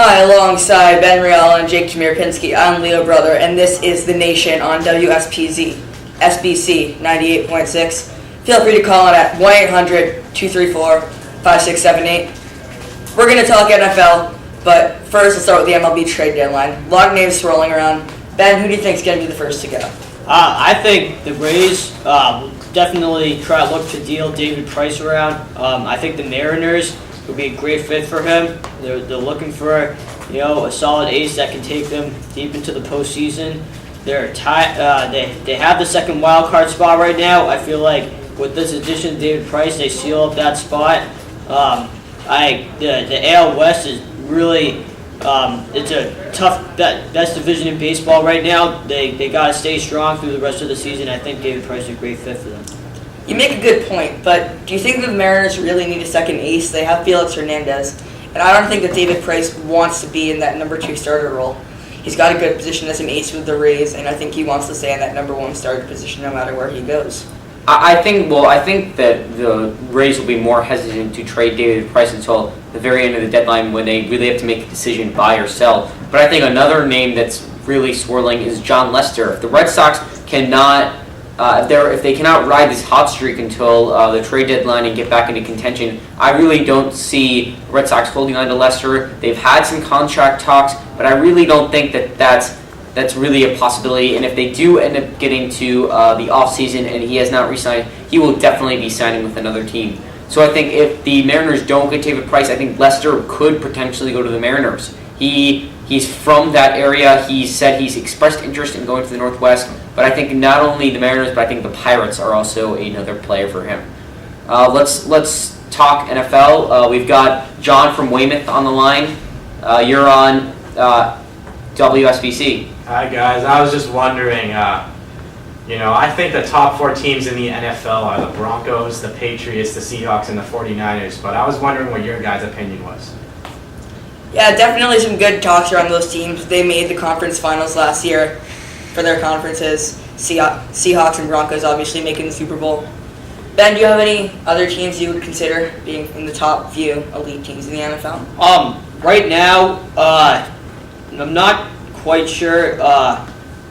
Hi, alongside Ben Riel and Jake Chmirkinski, I'm Leo Brother, and this is The Nation on WSPZ, SBC 98.6. Feel free to call in at 1-800-234-5678. We're going to talk NFL, but first let's start with the MLB trade deadline. A lot of names swirling around. Ben, who do you think is going to be the first to go? I think the Rays will definitely try to look to deal David Price around. I think the Mariners would be a great fit for him. They're looking for a solid ace that can take them deep into the postseason. They're they have the second wild card spot right now. I feel like with this addition of David Price, they seal up that spot. The AL West is really it's a tough best division in baseball right now. They got to stay strong through the rest of the season. I think David Price is a great fit for them. You make a good point, but do you think the Mariners really need a second ace? They have Felix Hernandez, and I don't think that David Price wants to be in that number 2 starter role. He's got a good position as an ace with the Rays, and I think he wants to stay in that number 1 starter position no matter where he goes. I think that the Rays will be more hesitant to trade David Price until the very end of the deadline when they really have to make a decision buy or sell. But I think another name that's really swirling is John Lester. If the Red Sox cannot, if they cannot ride this hot streak until the trade deadline and get back into contention, I really don't see Red Sox holding on to Lester. They've had some contract talks, but I really don't think that's really a possibility. And if they do end up getting to the offseason and he has not re-signed, he will definitely be signing with another team. So I think if the Mariners don't get David Price, I think Lester could potentially go to the Mariners. He's from that area. He said he's expressed interest in going to the Northwest. But I think not only the Mariners, but I think the Pirates are also another player for him. Let's talk NFL. We've got John from Weymouth on the line. You're on WSBC. Hi guys, I was just wondering, I think the top 4 teams in the NFL are the Broncos, the Patriots, the Seahawks, and the 49ers, but I was wondering what your guys' opinion was. Yeah, definitely some good talks around those teams. They made the conference finals last year for their conferences. Seahawks and Broncos obviously making the Super Bowl. Ben, do you have any other teams you would consider being in the top few elite teams in the NFL? Right now, I'm not quite sure,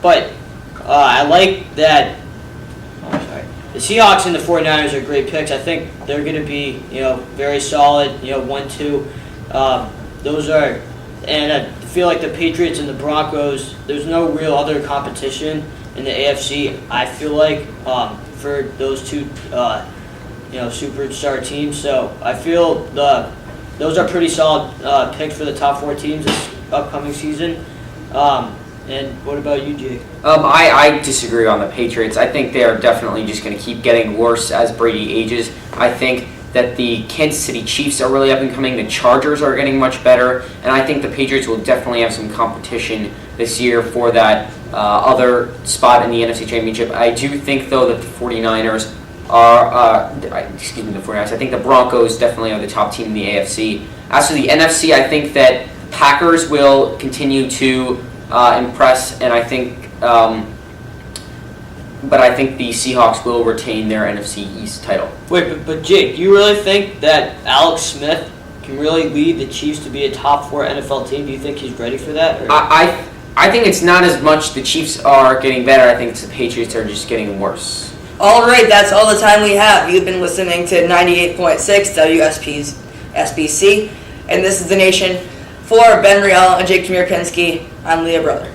but I like that. The Seahawks and the 49ers are great picks. I think they're going to be, very solid. 1-2. Those are, and I feel like the Patriots and the Broncos. There's no real other competition in the AFC. I feel like for those two, superstar teams. So I feel those are pretty solid picks for the top 4 teams this upcoming season. And what about you, Jake? I disagree on the Patriots. I think they are definitely just going to keep getting worse as Brady ages. I think that the Kansas City Chiefs are really up and coming. The Chargers are getting much better. And I think the Patriots will definitely have some competition this year for that other spot in the NFC Championship. I do think, though, that the 49ers are, the 49ers, I think the Broncos definitely are the top team in the AFC. As for the NFC, I think that Packers will continue to impress, and I think, but I think the Seahawks will retain their NFC East title. Wait, but Jake, you really think that Alex Smith can really lead the Chiefs to be a top 4 NFL team? Do you think he's ready for that? Or? I think it's not as much the Chiefs are getting better. I think it's the Patriots are just getting worse. All right, that's all the time we have. You've been listening to 98.6 WSP's SBC, and this is The Nation. For Ben Riel and Jake Chmirkinski, I'm Leah Brother.